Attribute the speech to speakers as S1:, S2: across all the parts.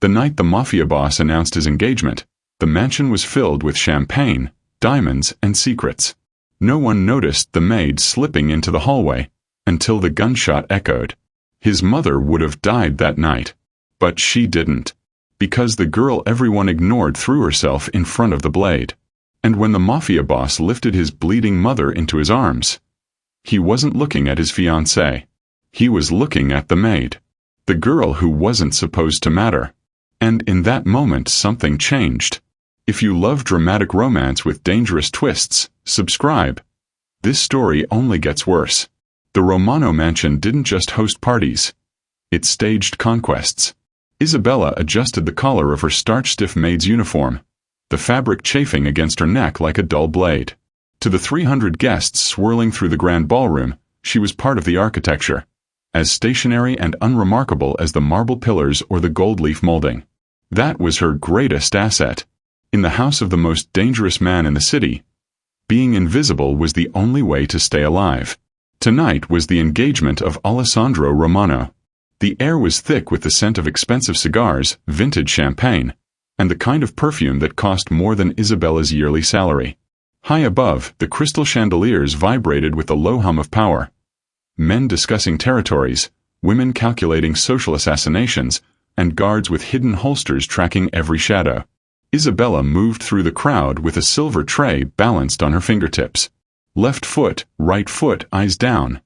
S1: The night the Mafia boss announced his engagement, the mansion was filled with champagne, diamonds, and secrets. No one noticed the maid slipping into the hallway, until the gunshot echoed. His mother would have died that night. But she didn't. Because the girl everyone ignored threw herself in front of the blade. And when the Mafia boss lifted his bleeding mother into his arms, he wasn't looking at his fiancé. He was looking at the maid. The girl who wasn't supposed to matter. And in that moment something changed. If you love dramatic romance with dangerous twists, subscribe. This story only gets worse. The Romano mansion didn't just host parties. It staged conquests. Isabella adjusted the collar of her starch-stiff maid's uniform, the fabric chafing against her neck like a dull blade. To the 300 guests swirling through the grand ballroom, she was part of the architecture, as stationary and unremarkable as the marble pillars or the gold leaf molding. That was her greatest asset. In the house of the most dangerous man in the city, being invisible was the only way to stay alive. Tonight was the engagement of Alessandro Romano. The air was thick with the scent of expensive cigars, vintage champagne, and the kind of perfume that cost more than Isabella's yearly salary. High above, the crystal chandeliers vibrated with the low hum of power. Men discussing territories, women calculating social assassinations, and guards with hidden holsters tracking every shadow. Isabella moved through the crowd with a silver tray balanced on her fingertips. Left foot, right foot, eyes down.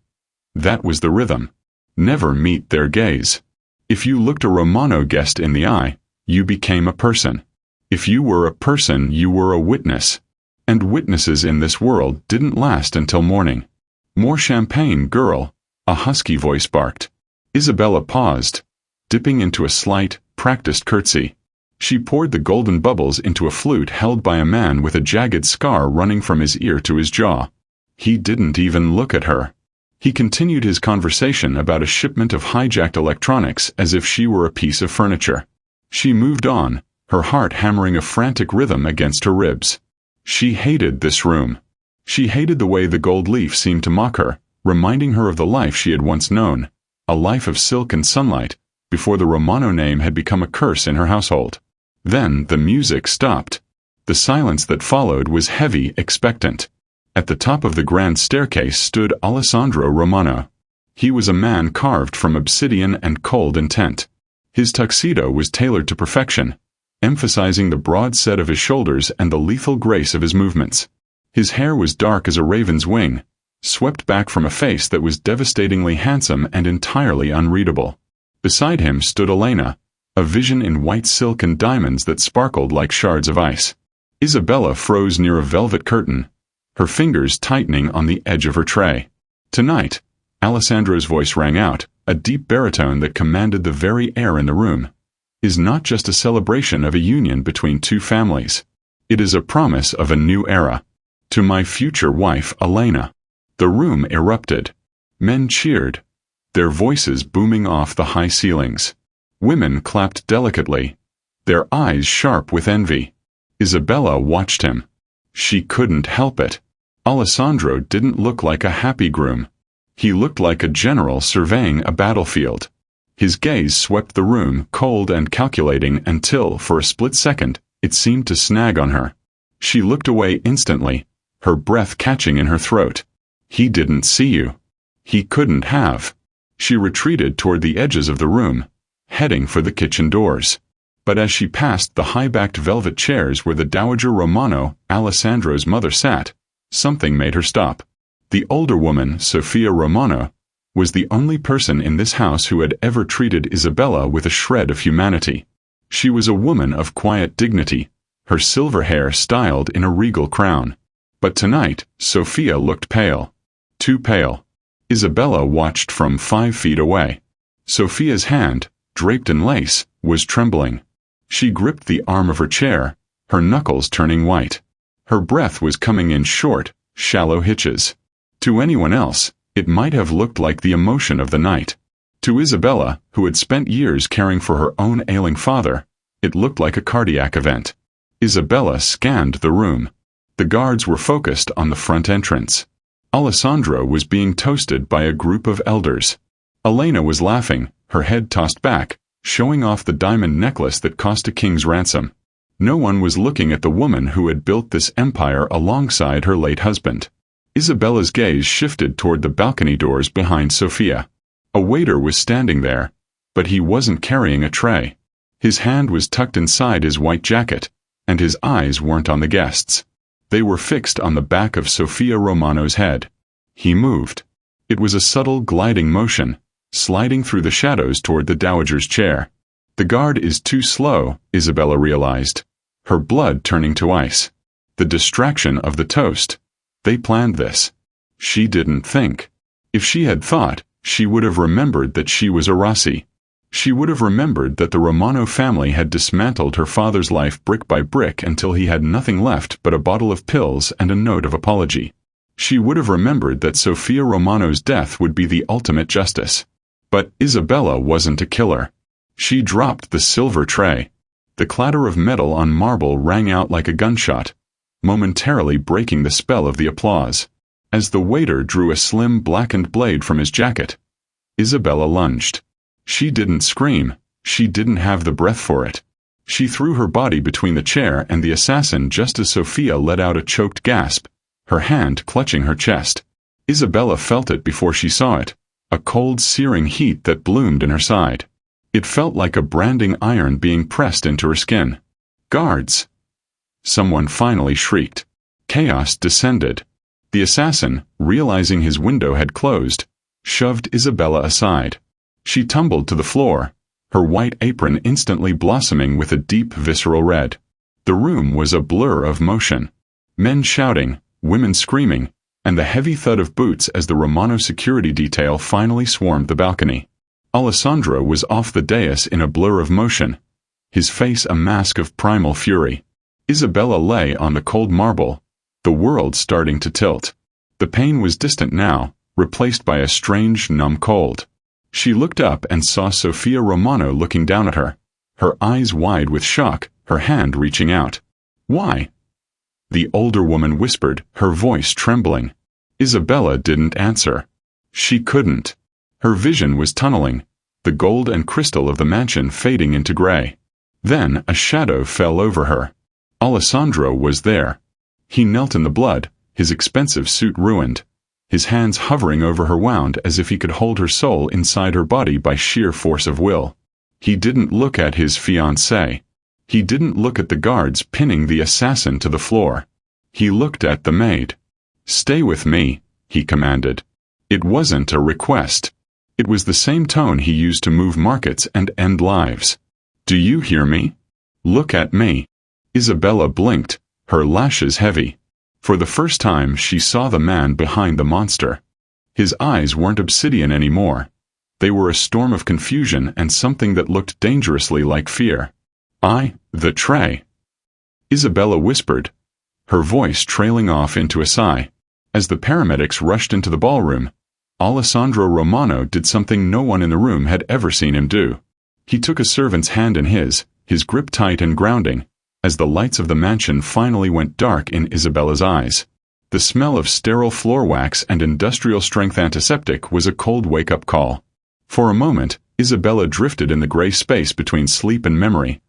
S1: That was the rhythm. Never meet their gaze. If you looked a Romano guest in the eye, you became a person. If you were a person, you were a witness. And witnesses in this world didn't last until morning. More champagne, girl, a husky voice barked. Isabella paused, dipping into a slight, practiced curtsy. She poured the golden bubbles into a flute held by a man with a jagged scar running from his ear to his jaw. He didn't even look at her. He continued his conversation about a shipment of hijacked electronics as if she were a piece of furniture. She moved on, her heart hammering a frantic rhythm against her ribs. She hated this room. She hated the way the gold leaf seemed to mock her, reminding her of the life she had once known, a life of silk and sunlight, before the Romano name had become a curse in her household. Then the music stopped. The silence that followed was heavy, expectant. At the top of the grand staircase stood Alessandro Romano. He was a man carved from obsidian and cold intent. His tuxedo was tailored to perfection, emphasizing the broad set of his shoulders and the lethal grace of his movements. His hair was dark as a raven's wing, swept back from a face that was devastatingly handsome and entirely unreadable. Beside him stood Elena, a vision in white silk and diamonds that sparkled like shards of ice. Isabella froze near a velvet curtain, her fingers tightening on the edge of her tray. Tonight, Alessandro's voice rang out, a deep baritone that commanded the very air in the room, is not just a celebration of a union between two families. It is a promise of a new era. To my future wife, Elena. The room erupted. Men cheered, their voices booming off the high ceilings. Women clapped delicately, their eyes sharp with envy. Isabella watched him. She couldn't help it. Alessandro didn't look like a happy groom. He looked like a general surveying a battlefield. His gaze swept the room, cold and calculating, until, for a split second, it seemed to snag on her. She looked away instantly, her breath catching in her throat. He didn't see you. He couldn't have. She retreated toward the edges of the room, heading for the kitchen doors. But as she passed the high-backed velvet chairs where the Dowager Romano, Alessandro's mother, sat, something made her stop. The older woman, Sofia Romano, was the only person in this house who had ever treated Isabella with a shred of humanity. She was a woman of quiet dignity, her silver hair styled in a regal crown. But tonight, Sofia looked pale. Too pale. Isabella watched from 5 feet away. Sofia's hand, draped in lace, was trembling. She gripped the arm of her chair, her knuckles turning white. Her breath was coming in short, shallow hitches. To anyone else, it might have looked like the emotion of the night. To Isabella, who had spent years caring for her own ailing father, it looked like a cardiac event. Isabella scanned the room. The guards were focused on the front entrance. Alessandro was being toasted by a group of elders. Elena was laughing, her head tossed back, showing off the diamond necklace that cost a king's ransom. No one was looking at the woman who had built this empire alongside her late husband. Isabella's gaze shifted toward the balcony doors behind Sophia. A waiter was standing there, but he wasn't carrying a tray. His hand was tucked inside his white jacket, and his eyes weren't on the guests. They were fixed on the back of Sophia Romano's head. He moved. It was a subtle gliding motion, sliding through the shadows toward the dowager's chair. The guard is too slow, Isabella realized, her blood turning to ice. The distraction of the toast. They planned this. She didn't think. If she had thought, she would have remembered that she was a Rossi. She would have remembered that the Romano family had dismantled her father's life brick by brick until he had nothing left but a bottle of pills and a note of apology. She would have remembered that Sophia Romano's death would be the ultimate justice. But Isabella wasn't a killer. She dropped the silver tray. The clatter of metal on marble rang out like a gunshot, momentarily breaking the spell of the applause. As the waiter drew a slim blackened blade from his jacket, Isabella lunged. She didn't scream. She didn't have the breath for it. She threw her body between the chair and the assassin just as Sophia let out a choked gasp, her hand clutching her chest. Isabella felt it before she saw it, a cold, searing heat that bloomed in her side. It felt like a branding iron being pressed into her skin. "Guards!" Someone finally shrieked. Chaos descended. The assassin, realizing his window had closed, shoved Isabella aside. She tumbled to the floor, her white apron instantly blossoming with a deep visceral red. The room was a blur of motion. Men shouting, women screaming, and the heavy thud of boots as the Romano security detail finally swarmed the balcony. Alessandro was off the dais in a blur of motion, his face a mask of primal fury. Isabella lay on the cold marble, the world starting to tilt. The pain was distant now, replaced by a strange, numb cold. She looked up and saw Sophia Romano looking down at her, her eyes wide with shock, her hand reaching out. "Why?" The older woman whispered, her voice trembling. Isabella didn't answer. She couldn't. Her vision was tunneling, the gold and crystal of the mansion fading into gray. Then a shadow fell over her. Alessandro was there. He knelt in the blood, his expensive suit ruined, his hands hovering over her wound as if he could hold her soul inside her body by sheer force of will. He didn't look at his fiancé. He didn't look at the guards pinning the assassin to the floor. He looked at the maid. "Stay with me," he commanded. It wasn't a request. It was the same tone he used to move markets and end lives. "Do you hear me? Look at me." Isabella blinked, her lashes heavy. For the first time she saw the man behind the monster. His eyes weren't obsidian anymore. They were a storm of confusion and something that looked dangerously like fear. "The tray," Isabella whispered, her voice trailing off into a sigh. As the paramedics rushed into the ballroom, Alessandro Romano did something no one in the room had ever seen him do. He took a servant's hand in his grip tight and grounding, as the lights of the mansion finally went dark in Isabella's eyes. The smell of sterile floor wax and industrial-strength antiseptic was a cold wake-up call. For a moment, Isabella drifted in the gray space between sleep and memory,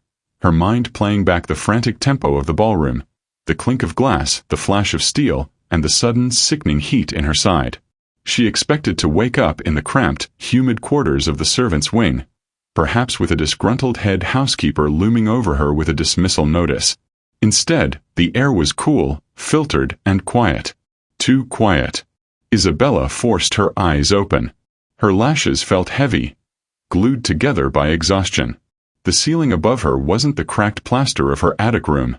S1: her mind playing back the frantic tempo of the ballroom, the clink of glass, the flash of steel, and the sudden, sickening heat in her side. She expected to wake up in the cramped, humid quarters of the servants' wing, perhaps with a disgruntled head housekeeper looming over her with a dismissal notice. Instead, the air was cool, filtered, and quiet. Too quiet. Isabella forced her eyes open. Her lashes felt heavy, glued together by exhaustion. The ceiling above her wasn't the cracked plaster of her attic room.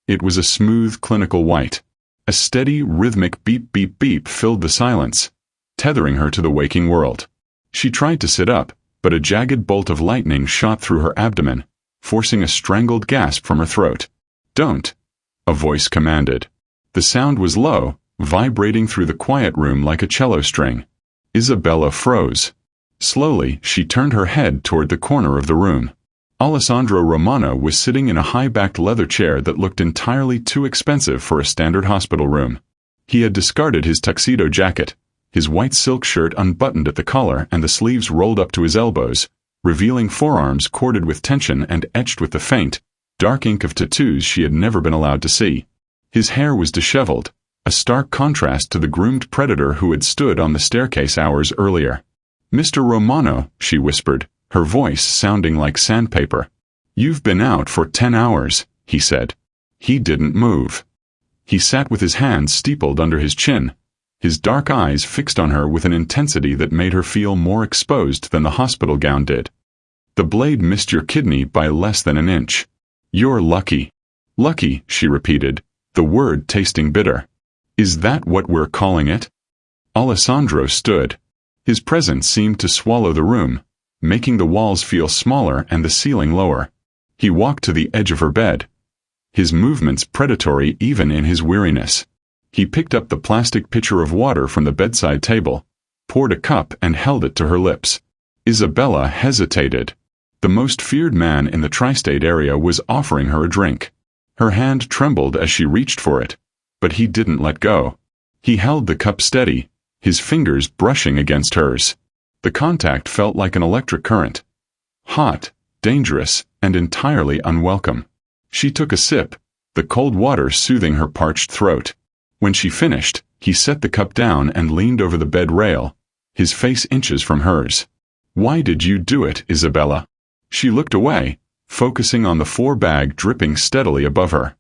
S1: It was a smooth, clinical white. A steady, rhythmic beep-beep-beep filled the silence, tethering her to the waking world. She tried to sit up, but a jagged bolt of lightning shot through her abdomen, forcing a strangled gasp from her throat. "Don't," a voice commanded. The sound was low, vibrating through the quiet room like a cello string. Isabella froze. Slowly, she turned her head toward the corner of the room. Alessandro Romano was sitting in a high-backed leather chair that looked entirely too expensive for a standard hospital room. He had discarded his tuxedo jacket, his white silk shirt unbuttoned at the collar and the sleeves rolled up to his elbows, revealing forearms corded with tension and etched with the faint, dark ink of tattoos she had never been allowed to see. His hair was disheveled, a stark contrast to the groomed predator who had stood on the staircase hours earlier. "Mr. Romano," she whispered, her voice sounding like sandpaper. "You've been out for 10 hours, he said. He didn't move. He sat with his hands steepled under his chin, his dark eyes fixed on her with an intensity that made her feel more exposed than the hospital gown did. "The blade missed your kidney by less than an inch. You're lucky." "Lucky," she repeated, the word tasting bitter. "Is that what we're calling it?" Alessandro stood. His presence seemed to swallow the room, making the walls feel smaller and the ceiling lower. He walked to the edge of her bed, his movements predatory even in his weariness. He picked up the plastic pitcher of water from the bedside table, poured a cup and held it to her lips. Isabella hesitated. The most feared man in the tri-state area was offering her a drink. Her hand trembled as she reached for it, but he didn't let go. He held the cup steady, his fingers brushing against hers. The contact felt like an electric current. Hot, dangerous, and entirely unwelcome. She took a sip, the cold water soothing her parched throat. When she finished, he set the cup down and leaned over the bed rail, his face inches from hers. "Why did you do it, Isabella?" She looked away, focusing on the 4-bag dripping steadily above her.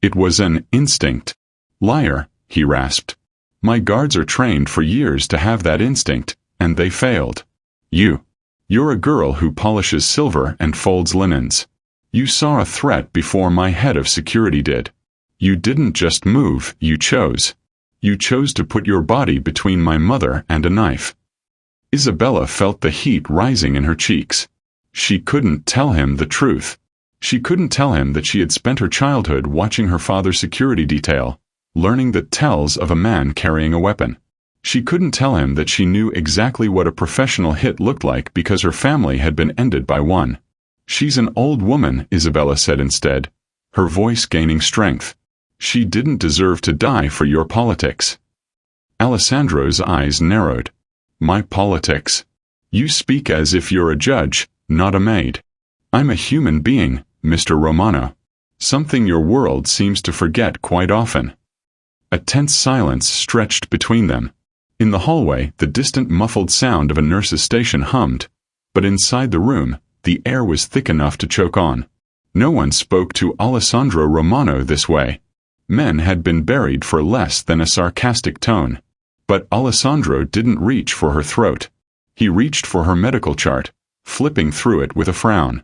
S1: "It was an instinct." "Liar," he rasped. "My guards are trained for years to have that instinct, and they failed. You're a girl who polishes silver and folds linens. You saw a threat before my head of security did. You didn't just move, you chose. You chose to put your body between my mother and a knife." Isabella felt the heat rising in her cheeks. She couldn't tell him the truth. She couldn't tell him that she had spent her childhood watching her father's security detail, learning the tells of a man carrying a weapon. She couldn't tell him that she knew exactly what a professional hit looked like because her family had been ended by one. "She's an old woman," Isabella said instead, her voice gaining strength. "She didn't deserve to die for your politics." Alessandro's eyes narrowed. "My politics? You speak as if you're a judge, not a maid." "I'm a human being, Mr. Romano. Something your world seems to forget quite often." A tense silence stretched between them. In the hallway, the distant muffled sound of a nurse's station hummed, but inside the room, the air was thick enough to choke on. No one spoke to Alessandro Romano this way. Men had been buried for less than a sarcastic tone. But Alessandro didn't reach for her throat. He reached for her medical chart, flipping through it with a frown.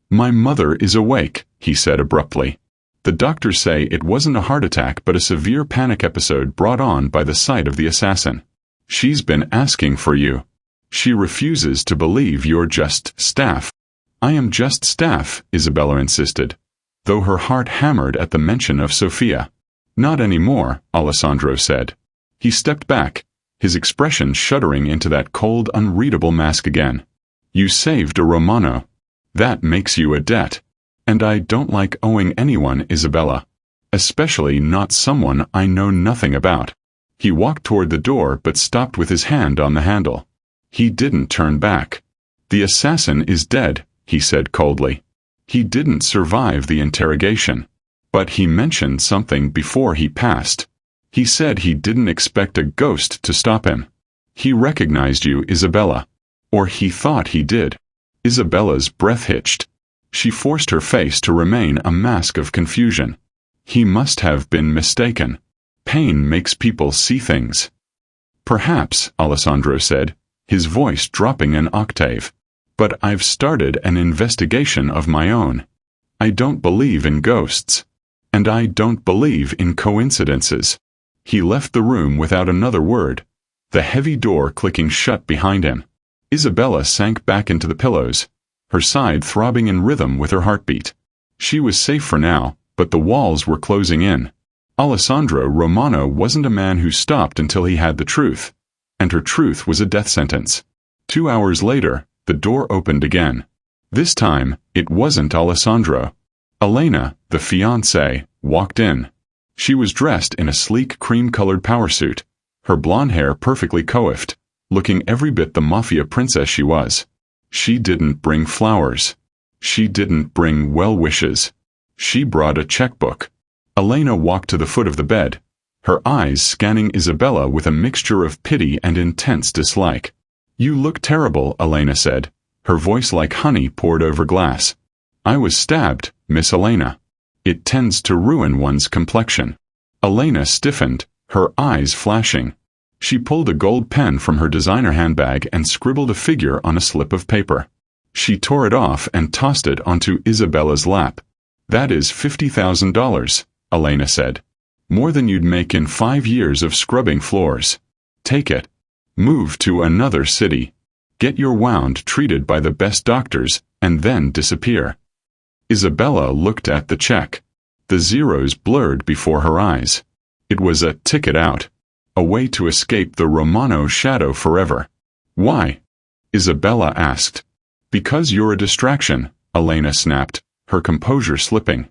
S1: "My mother is awake," he said abruptly. "The doctors say it wasn't a heart attack but a severe panic episode brought on by the sight of the assassin. She's been asking for you. She refuses to believe you're just staff." "I am just staff," Isabella insisted, though her heart hammered at the mention of Sophia. "Not anymore," Alessandro said. He stepped back, his expression shuddering into that cold, unreadable mask again. "You saved a Romano. That makes you a debt. And I don't like owing anyone, Isabella. Especially not someone I know nothing about." He walked toward the door but stopped with his hand on the handle. He didn't turn back. "The assassin is dead," he said coldly. "He didn't survive the interrogation. But he mentioned something before he passed. He said he didn't expect a ghost to stop him. He recognized you, Isabella. Or he thought he did." Isabella's breath hitched. She forced her face to remain a mask of confusion. He must have been mistaken. Pain makes people see things. "Perhaps," Alessandro said, his voice dropping an octave. "But I've started an investigation of my own. I don't believe in ghosts. And I don't believe in coincidences." He left the room without another word, the heavy door clicking shut behind him. Isabella sank back into the pillows, her side throbbing in rhythm with her heartbeat. She was safe for now, but the walls were closing in. Alessandro Romano wasn't a man who stopped until he had the truth, and her truth was a death sentence. 2 hours later, the door opened again. This time, it wasn't Alessandro. Elena, the fiancé, walked in. She was dressed in a sleek cream-colored power suit, her blonde hair perfectly coiffed, looking every bit the Mafia princess she was. She didn't bring flowers. She didn't bring well wishes. She brought a checkbook. Elena walked to the foot of the bed, her eyes scanning Isabella with a mixture of pity and intense dislike. "You look terrible," Elena said, her voice like honey poured over glass. "I was stabbed, Miss Elena. It tends to ruin one's complexion." Elena stiffened, her eyes flashing. She pulled a gold pen from her designer handbag and scribbled a figure on a slip of paper. She tore it off and tossed it onto Isabella's lap. "That is $50,000, Elena said. "More than you'd make in 5 years of scrubbing floors. Take it. Move to another city. Get your wound treated by the best doctors, and then disappear." Isabella looked at the check. The zeros blurred before her eyes. It was a ticket out. A way to escape the Romano shadow forever. "Why?" Isabella asked. "Because you're a distraction," Elena snapped, her composure slipping.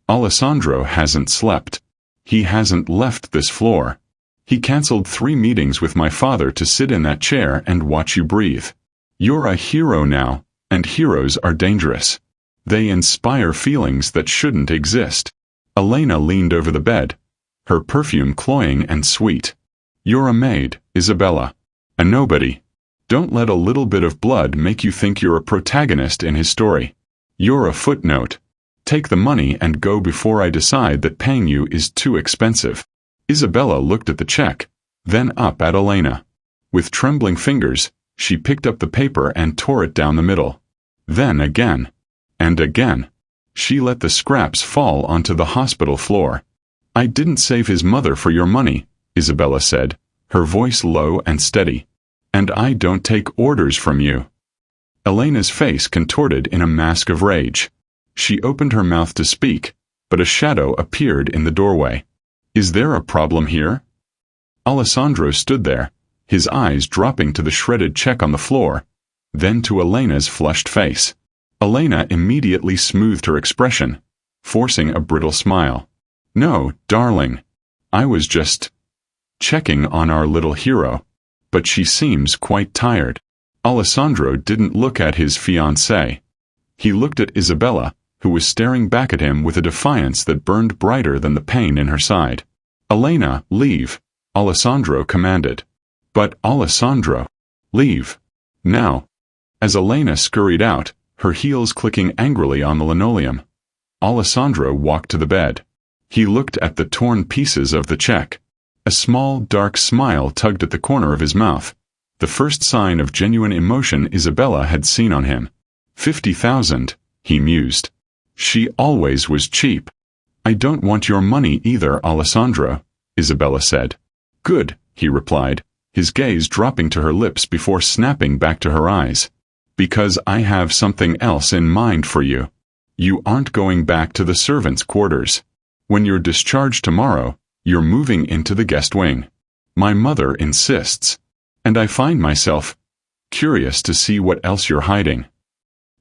S1: "Alessandro hasn't slept. He hasn't left this floor. He canceled 3 meetings with my father to sit in that chair and watch you breathe. You're a hero now, and heroes are dangerous. They inspire feelings that shouldn't exist." Elena leaned over the bed, her perfume cloying and sweet. "You're a maid, Isabella. A nobody. Don't let a little bit of blood make you think you're a protagonist in his story. You're a footnote. Take the money and go before I decide that paying you is too expensive." Isabella looked at the check, then up at Elena. With trembling fingers, she picked up the paper and tore it down the middle. Then again. And again. She let the scraps fall onto the hospital floor. "I didn't save his mother for your money," Isabella said, her voice low and steady. "And I don't take orders from you." Elena's face contorted in a mask of rage. She opened her mouth to speak, but a shadow appeared in the doorway. "Is there a problem here?" Alessandro stood there, his eyes dropping to the shredded check on the floor, then to Elena's flushed face. Elena immediately smoothed her expression, forcing a brittle smile. "No, darling. I was just checking on our little hero. But she seems quite tired." Alessandro didn't look at his fiancé. He looked at Isabella, who was staring back at him with a defiance that burned brighter than the pain in her side. "Elena, leave," Alessandro commanded. "But Alessandro, leave. Now." As Elena scurried out, her heels clicking angrily on the linoleum, Alessandro walked to the bed. He looked at the torn pieces of the check. A small, dark smile tugged at the corner of his mouth, the first sign of genuine emotion Isabella had seen on him. 50,000, he mused. She always was cheap. "I don't want your money either, Alessandro," Isabella said. "Good," he replied, his gaze dropping to her lips before snapping back to her eyes. "Because I have something else in mind for you. You aren't going back to the servants' quarters. When you're discharged tomorrow, you're moving into the guest wing. My mother insists. And I find myself curious to see what else you're hiding."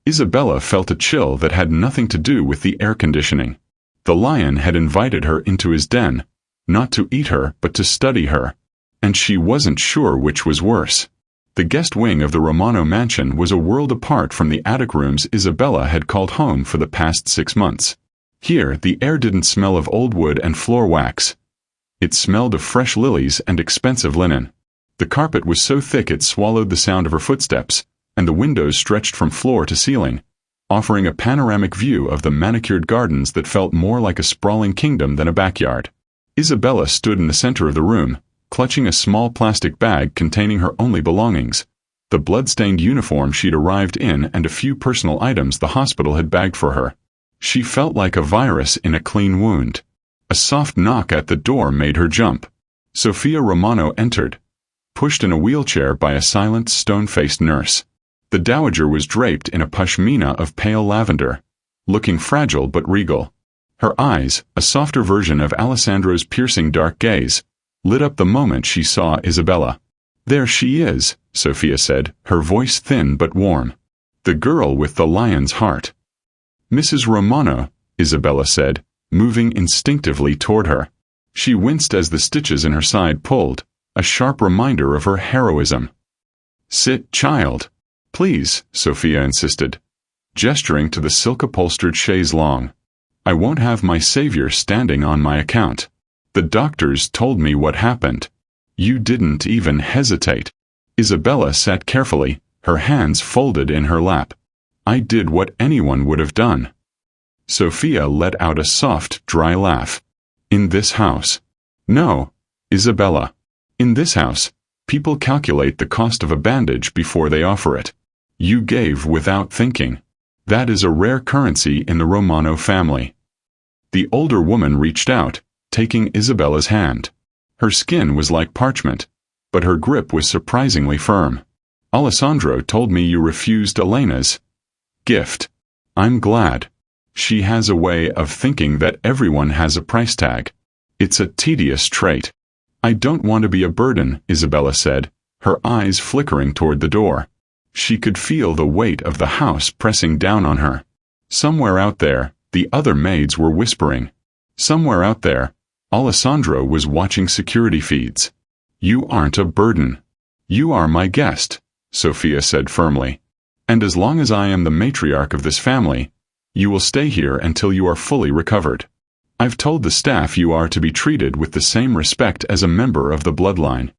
S1: Isabella felt a chill that had nothing to do with the air conditioning. The lion had invited her into his den, not to eat her but to study her. And she wasn't sure which was worse. The guest wing of the Romano mansion was a world apart from the attic rooms Isabella had called home for the past 6 months. Here, the air didn't smell of old wood and floor wax. It smelled of fresh lilies and expensive linen. The carpet was so thick it swallowed the sound of her footsteps, and the windows stretched from floor to ceiling, offering a panoramic view of the manicured gardens that felt more like a sprawling kingdom than a backyard. Isabella stood in the center of the room, clutching a small plastic bag containing her only belongings, the blood-stained uniform she'd arrived in and a few personal items the hospital had bagged for her. She felt like a virus in a clean wound. A soft knock at the door made her jump. Sophia Romano entered, pushed in a wheelchair by a silent, stone-faced nurse. The dowager was draped in a pashmina of pale lavender, looking fragile but regal. Her eyes, a softer version of Alessandro's piercing dark gaze, lit up the moment she saw Isabella. "There she is," Sophia said, her voice thin but warm. "The girl with the lion's heart." "Mrs. Romano," Isabella said, moving instinctively toward her. She winced as the stitches in her side pulled, a sharp reminder of her heroism. "Sit, child." Please, Sophia insisted, gesturing to the silk-upholstered chaise longue. I won't have my savior standing on my account. The doctors told me what happened. You didn't even hesitate. Isabella sat carefully, her hands folded in her lap. I did what anyone would have done. Sophia let out a soft, dry laugh. In this house. No, Isabella. In this house, people calculate the cost of a bandage before they offer it. You gave without thinking. That is a rare currency in the Romano family. The older woman reached out, taking Isabella's hand. Her skin was like parchment, but her grip was surprisingly firm. Alessandro told me you refused Elena's gift. I'm glad. She has a way of thinking that everyone has a price tag. It's a tedious trait. I don't want to be a burden, Isabella said, her eyes flickering toward the door. She could feel the weight of the house pressing down on her. Somewhere out there, the other maids were whispering. Somewhere out there, Alessandro was watching security feeds. You aren't a burden. You are my guest, Sophia said firmly. And as long as I am the matriarch of this family, you will stay here until you are fully recovered. I've told the staff you are to be treated with the same respect as a member of the bloodline.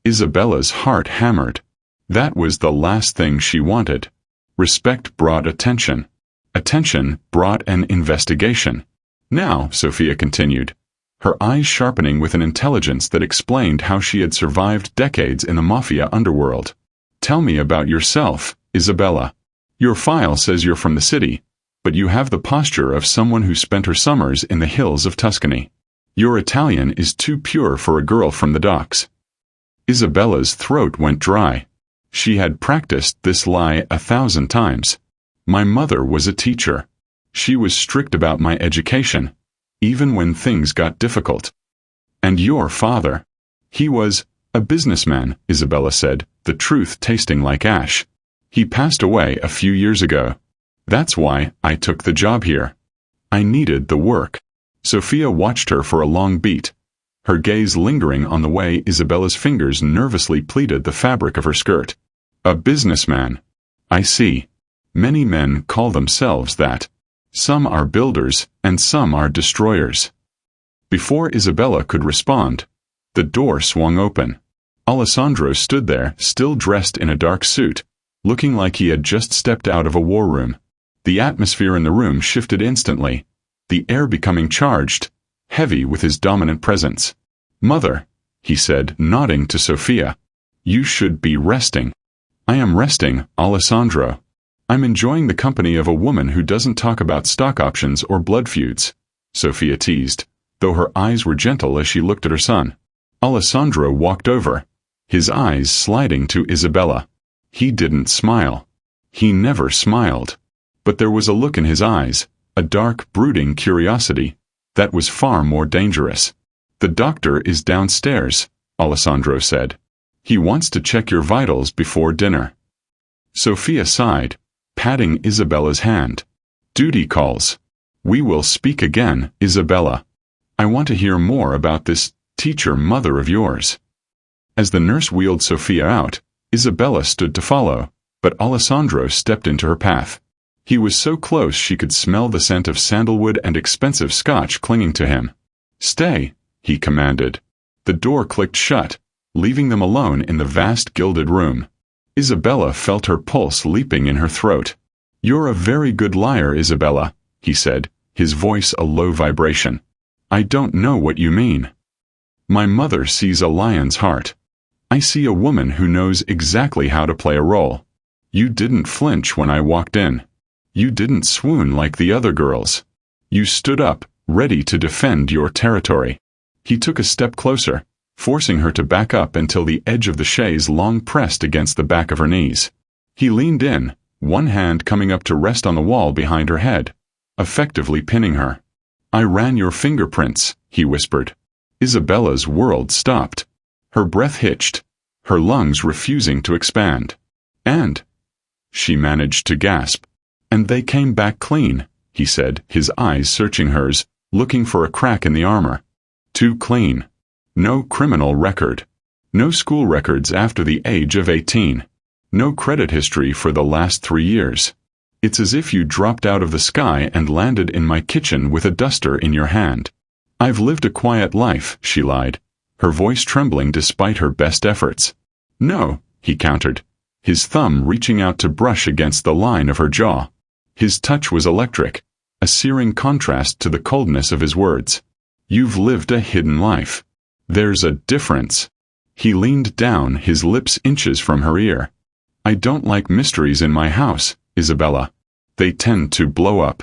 S1: Isabella's heart hammered. That was the last thing she wanted. Respect brought attention. Attention brought an investigation. Now, Sophia continued, her eyes sharpening with an intelligence that explained how she had survived decades in the Mafia underworld. Tell me about yourself, Isabella. Your file says you're from the city, but you have the posture of someone who spent her summers in the hills of Tuscany. Your Italian is too pure for a girl from the docks. Isabella's throat went dry. She had practiced this lie 1,000 times. My mother was a teacher. She was strict about my education, even when things got difficult. And your father? He was a businessman, Isabella said, the truth tasting like ash. He passed away a few years ago. That's why I took the job here. I needed the work. Sophia watched her for a long beat, her gaze lingering on the way Isabella's fingers nervously pleated the fabric of her skirt. A businessman. I see. Many men call themselves that. Some are builders, and some are destroyers. Before Isabella could respond, the door swung open. Alessandro stood there, still dressed in a dark suit, looking like he had just stepped out of a war room. The atmosphere in the room shifted instantly, the air becoming charged, heavy with his dominant presence. Mother, he said, nodding to Sophia. You should be resting. I am resting, Alessandro. I'm enjoying the company of a woman who doesn't talk about stock options or blood feuds, Sophia teased, though her eyes were gentle as she looked at her son. Alessandro walked over, his eyes sliding to Isabella. He didn't smile. He never smiled. But there was a look in his eyes, a dark, brooding curiosity, that was far more dangerous. The doctor is downstairs, Alessandro said. He wants to check your vitals before dinner. Sophia sighed, patting Isabella's hand. Duty calls. We will speak again, Isabella. I want to hear more about this teacher mother of yours. As the nurse wheeled Sophia out, Isabella stood to follow, but Alessandro stepped into her path. He was so close she could smell the scent of sandalwood and expensive scotch clinging to him. Stay, he commanded. The door clicked shut, leaving them alone in the vast gilded room. Isabella felt her pulse leaping in her throat. You're a very good liar, Isabella, he said, his voice a low vibration. I don't know what you mean. My mother sees a lion's heart. I see a woman who knows exactly how to play a role. You didn't flinch when I walked in. You didn't swoon like the other girls. You stood up, ready to defend your territory. He took a step closer, forcing her to back up until the edge of the chaise long pressed against the back of her knees. He leaned in, one hand coming up to rest on the wall behind her head, effectively pinning her. I ran your fingerprints, he whispered. Isabella's world stopped. Her breath hitched, her lungs refusing to expand. And she managed to gasp. And they came back clean, he said, his eyes searching hers, looking for a crack in the armor. Too clean. No criminal record. No school records after the age of 18. No credit history for the last 3 years. It's as if you dropped out of the sky and landed in my kitchen with a duster in your hand. I've lived a quiet life, she lied, her voice trembling despite her best efforts. No, he countered, his thumb reaching out to brush against the line of her jaw. His touch was electric, a searing contrast to the coldness of his words. You've lived a hidden life. There's a difference. He leaned down, his lips inches from her ear. I don't like mysteries in my house, Isabella. They tend to blow up.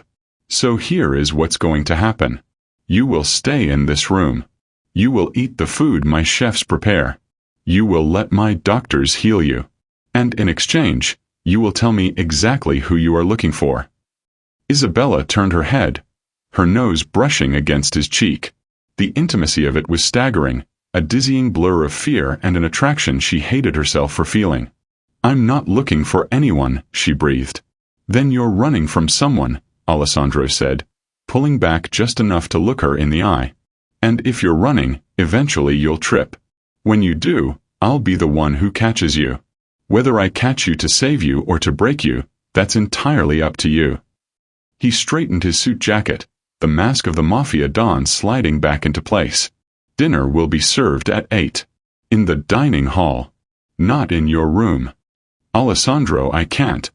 S1: So here is what's going to happen. You will stay in this room. You will eat the food my chefs prepare. You will let my doctors heal you. And in exchange, you will tell me exactly who you are looking for. Isabella turned her head, her nose brushing against his cheek. The intimacy of it was staggering, a dizzying blur of fear and an attraction she hated herself for feeling. I'm not looking for anyone, she breathed. Then you're running from someone, Alessandro said, pulling back just enough to look her in the eye. And if you're running, eventually you'll trip. When you do, I'll be the one who catches you. Whether I catch you to save you or to break you, that's entirely up to you. He straightened his suit jacket, the mask of the Mafia Don sliding back into place. Dinner will be served at 8. In the dining hall. Not in your room. Alessandro, I can't.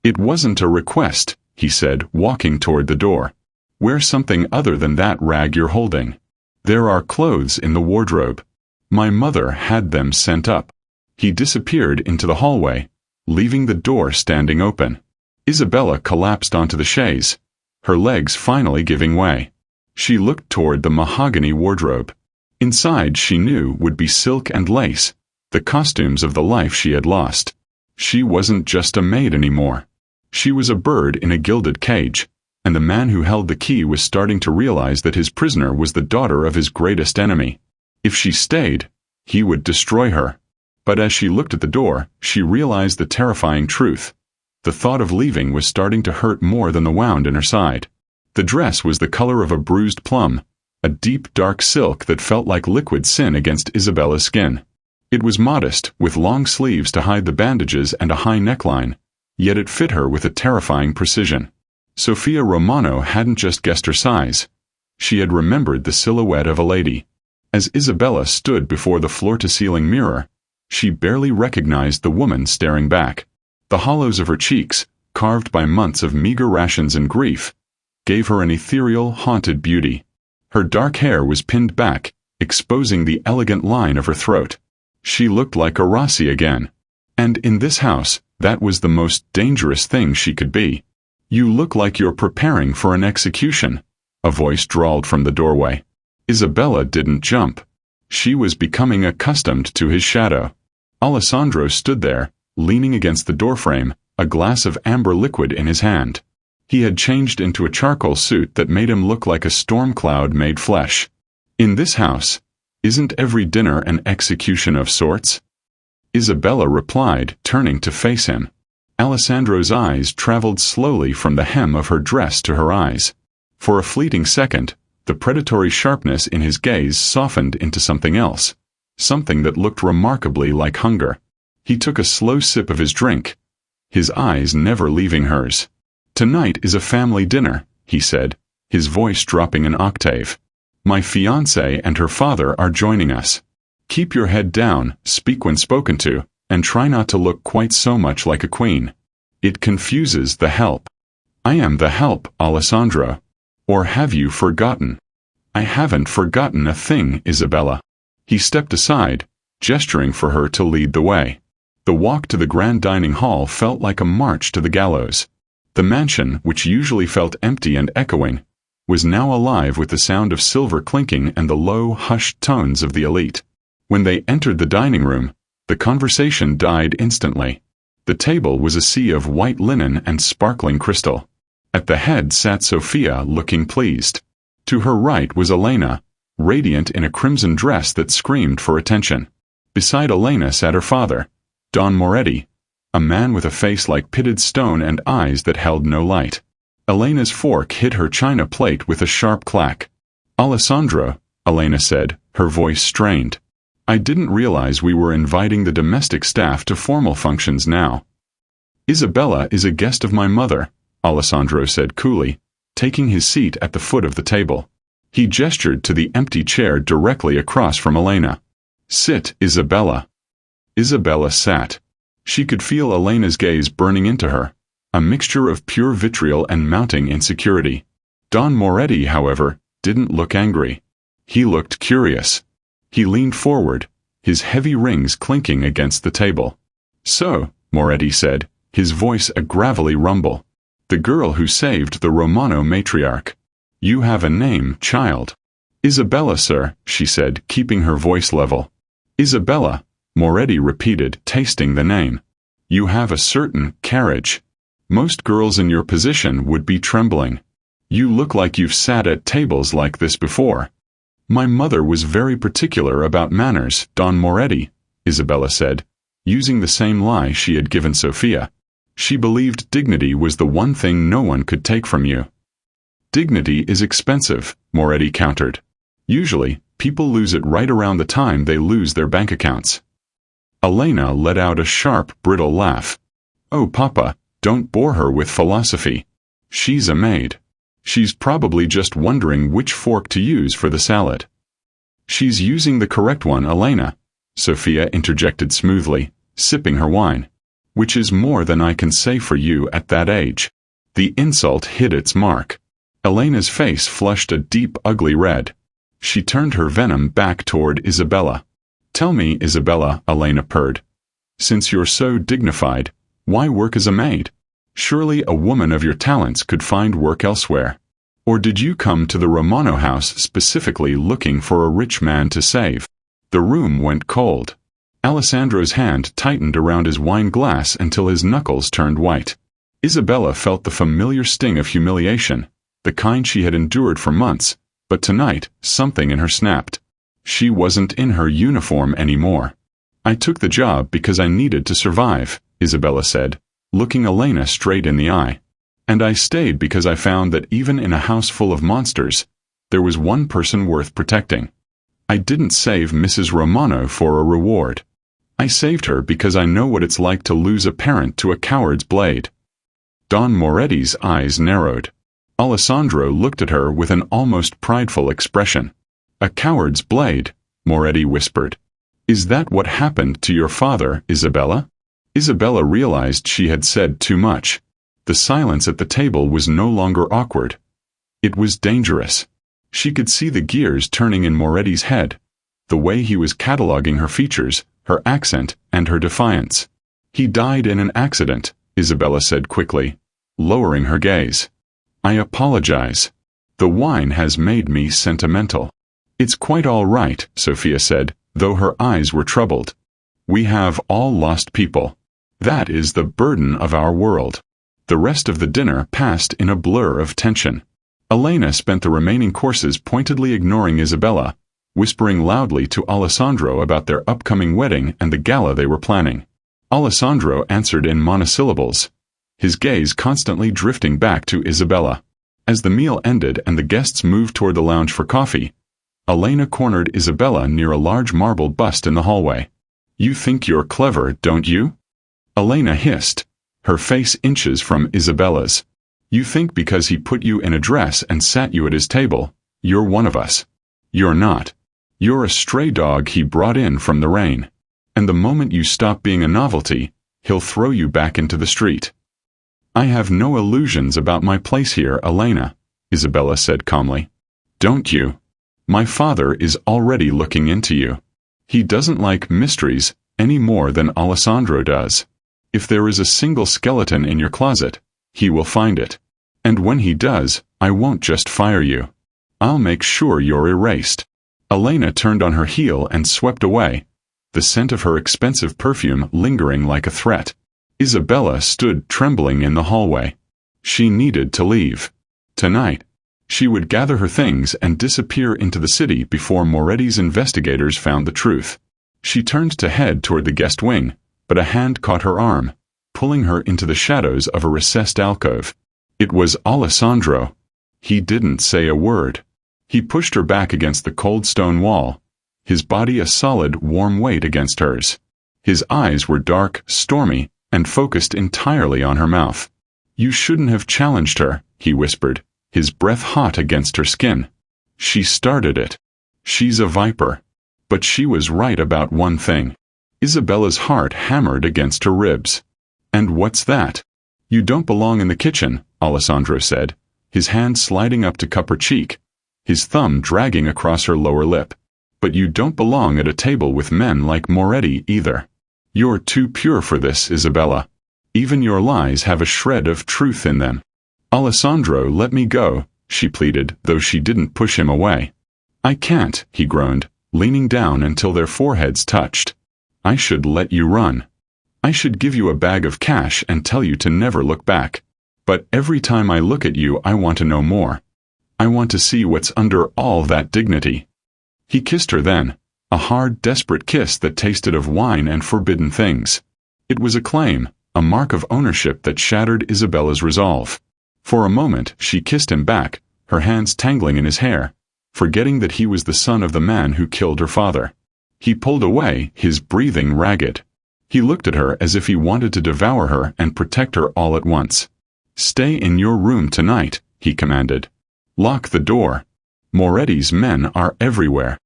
S1: It wasn't a request, he said, walking toward the door. Wear something other than that rag you're holding. There are clothes in the wardrobe. My mother had them sent up. He disappeared into the hallway, leaving the door standing open. Isabella collapsed onto the chaise, her legs finally giving way. She looked toward the mahogany wardrobe. Inside, she knew, would be silk and lace, the costumes of the life she had lost. She wasn't just a maid anymore. She was a bird in a gilded cage, and the man who held the key was starting to realize that his prisoner was the daughter of his greatest enemy. If she stayed, he would destroy her. But as she looked at the door, she realized the terrifying truth. The thought of leaving was starting to hurt more than the wound in her side. The dress was the color of a bruised plum, a deep dark silk that felt like liquid sin against Isabella's skin. It was modest, with long sleeves to hide the bandages and a high neckline, yet it fit her with a terrifying precision. Sophia Romano hadn't just guessed her size. She had remembered the silhouette of a lady. As Isabella stood before the floor-to-ceiling mirror, she barely recognized the woman staring back. The hollows of her cheeks, carved by months of meager rations and grief, gave her an ethereal, haunted beauty. Her dark hair was pinned back, exposing the elegant line of her throat. She looked like a Rossi again. And in this house, that was the most dangerous thing she could be. You look like you're preparing for an execution, a voice drawled from the doorway. Isabella didn't jump. She was becoming accustomed to his shadow. Alessandro stood there, leaning against the doorframe, a glass of amber liquid in his hand. He had changed into a charcoal suit that made him look like a storm cloud made flesh. In this house, isn't every dinner an execution of sorts? Isabella replied, turning to face him. Alessandro's eyes traveled slowly from the hem of her dress to her eyes. For a fleeting second, the predatory sharpness in his gaze softened into something else, something that looked remarkably like hunger. He took a slow sip of his drink, his eyes never leaving hers. Tonight is a family dinner, he said, his voice dropping an octave. My fiancé and her father are joining us. Keep your head down, speak when spoken to, and try not to look quite so much like a queen. It confuses the help. I am the help, Alessandro. Or have you forgotten? I haven't forgotten a thing, Isabella. He stepped aside, gesturing for her to lead the way. The walk to the grand dining hall felt like a march to the gallows. The mansion, which usually felt empty and echoing, was now alive with the sound of silver clinking and the low, hushed tones of the elite. When they entered the dining room, the conversation died instantly. The table was a sea of white linen and sparkling crystal. At the head sat Sophia, looking pleased. To her right was Elena, radiant in a crimson dress that screamed for attention. Beside Elena sat her father, Don Moretti, a man with a face like pitted stone and eyes that held no light. Elena's fork hit her china plate with a sharp clack. Alessandro, Elena said, her voice strained. I didn't realize we were inviting the domestic staff to formal functions now. Isabella is a guest of my mother, Alessandro said coolly, taking his seat at the foot of the table. He gestured to the empty chair directly across from Elena. Sit, Isabella. Isabella sat. She could feel Elena's gaze burning into her, a mixture of pure vitriol and mounting insecurity. Don Moretti, however, didn't look angry. He looked curious. He leaned forward, his heavy rings clinking against the table. So, Moretti said, his voice a gravelly rumble. The girl who saved the Romano matriarch. You have a name, child. Isabella, sir, she said, keeping her voice level. Isabella, Moretti repeated, tasting the name. You have a certain carriage. Most girls in your position would be trembling. You look like you've sat at tables like this before. My mother was very particular about manners, Don Moretti, Isabella said, using the same lie she had given Sophia. She believed dignity was the one thing no one could take from you. Dignity is expensive, Moretti countered. Usually, people lose it right around the time they lose their bank accounts. Elena let out a sharp, brittle laugh. Oh, Papa, don't bore her with philosophy. She's a maid. She's probably just wondering which fork to use for the salad. She's using the correct one, Elena, Sophia interjected smoothly, sipping her wine. Which is more than I can say for you at that age. The insult hit its mark. Elena's face flushed a deep, ugly red. She turned her venom back toward Isabella. Tell me, Isabella, Elena purred. Since you're so dignified, why work as a maid? Surely a woman of your talents could find work elsewhere. Or did you come to the Romano house specifically looking for a rich man to save? The room went cold. Alessandro's hand tightened around his wine glass until his knuckles turned white. Isabella felt the familiar sting of humiliation, the kind she had endured for months, but tonight, something in her snapped. She wasn't in her uniform anymore. I took the job because I needed to survive, Isabella said, looking Elena straight in the eye. And I stayed because I found that even in a house full of monsters, there was one person worth protecting. I didn't save Mrs. Romano for a reward. I saved her because I know what it's like to lose a parent to a coward's blade. Don Moretti's eyes narrowed. Alessandro looked at her with an almost prideful expression. A coward's blade, Moretti whispered. Is that what happened to your father, Isabella? Isabella realized she had said too much. The silence at the table was no longer awkward. It was dangerous. She could see the gears turning in Moretti's head, the way he was cataloging her features, her accent, and her defiance. He died in an accident, Isabella said quickly, lowering her gaze. I apologize. The wine has made me sentimental. It's quite all right, Sophia said, though her eyes were troubled. We have all lost people. That is the burden of our world. The rest of the dinner passed in a blur of tension. Elena spent the remaining courses pointedly ignoring Isabella, whispering loudly to Alessandro about their upcoming wedding and the gala they were planning. Alessandro answered in monosyllables, his gaze constantly drifting back to Isabella. As the meal ended and the guests moved toward the lounge for coffee, Elena cornered Isabella near a large marble bust in the hallway. You think you're clever, don't you? Elena hissed, her face inches from Isabella's. You think because he put you in a dress and sat you at his table, you're one of us. You're not. You're a stray dog he brought in from the rain. And the moment you stop being a novelty, he'll throw you back into the street. I have no illusions about my place here, Elena, Isabella said calmly. Don't you? My father is already looking into you. He doesn't like mysteries any more than Alessandro does. If there is a single skeleton in your closet, he will find it. And when he does, I won't just fire you. I'll make sure you're erased. Elena turned on her heel and swept away, the scent of her expensive perfume lingering like a threat. Isabella stood trembling in the hallway. She needed to leave. Tonight, she would gather her things and disappear into the city before Moretti's investigators found the truth. She turned to head toward the guest wing, but a hand caught her arm, pulling her into the shadows of a recessed alcove. It was Alessandro. He didn't say a word. He pushed her back against the cold stone wall, his body a solid, warm weight against hers. His eyes were dark, stormy, and focused entirely on her mouth. "You shouldn't have challenged her," he whispered, his breath hot against her skin. "She started it. She's a viper." But she was right about one thing. Isabella's heart hammered against her ribs. "And what's that?" "You don't belong in the kitchen," Alessandro said, his hand sliding up to cup her cheek, his thumb dragging across her lower lip. "But you don't belong at a table with men like Moretti either. You're too pure for this, Isabella. Even your lies have a shred of truth in them." "Alessandro, let me go," she pleaded, though she didn't push him away. "I can't," he groaned, leaning down until their foreheads touched. "I should let you run. I should give you a bag of cash and tell you to never look back. But every time I look at you, I want to know more. I want to see what's under all that dignity." He kissed her then, a hard, desperate kiss that tasted of wine and forbidden things. It was a claim, a mark of ownership that shattered Isabella's resolve. For a moment she kissed him back, her hands tangling in his hair, forgetting that he was the son of the man who killed her father. He pulled away, his breathing ragged. He looked at her as if he wanted to devour her and protect her all at once. "Stay in your room tonight," he commanded. "Lock the door. Moretti's men are everywhere."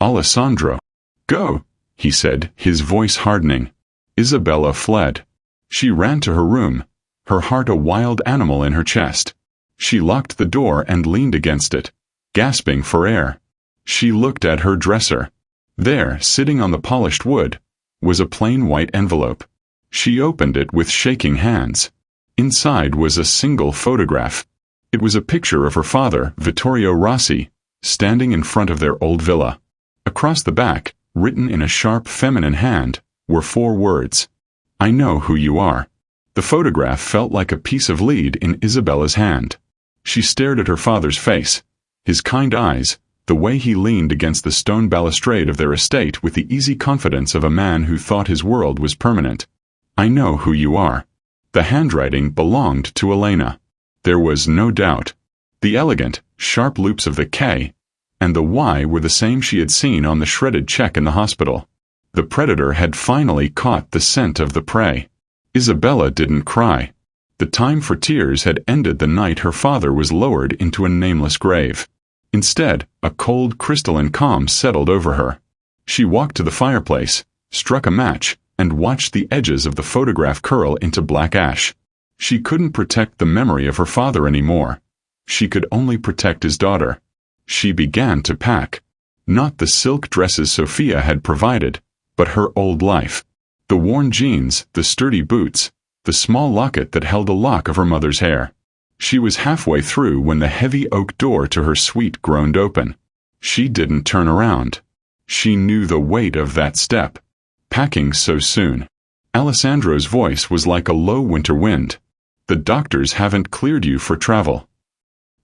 S1: "Alessandro." "Go," he said, his voice hardening. Isabella fled. She ran to her room, her heart a wild animal in her chest. She locked the door and leaned against it, gasping for air. She looked at her dresser. There, sitting on the polished wood, was a plain white envelope. She opened it with shaking hands. Inside was a single photograph. It was a picture of her father, Vittorio Rossi, standing in front of their old villa. Across the back, written in a sharp feminine hand, were 4 words. "I know who you are." The photograph felt like a piece of lead in Isabella's hand. She stared at her father's face, his kind eyes, the way he leaned against the stone balustrade of their estate with the easy confidence of a man who thought his world was permanent. "I know who you are." The handwriting belonged to Elena. There was no doubt. The elegant, sharp loops of the K and the Y were the same she had seen on the shredded check in the hospital. The predator had finally caught the scent of the prey. Isabella didn't cry. The time for tears had ended the night her father was lowered into a nameless grave. Instead, a cold, crystalline calm settled over her. She walked to the fireplace, struck a match, and watched the edges of the photograph curl into black ash. She couldn't protect the memory of her father anymore. She could only protect his daughter. She began to pack. Not the silk dresses Sophia had provided, but her old life. The worn jeans, the sturdy boots, the small locket that held a lock of her mother's hair. She was halfway through when the heavy oak door to her suite groaned open. She didn't turn around. She knew the weight of that step. Packing so soon. Alessandro's voice was like a low winter wind. "The doctors haven't cleared you for travel."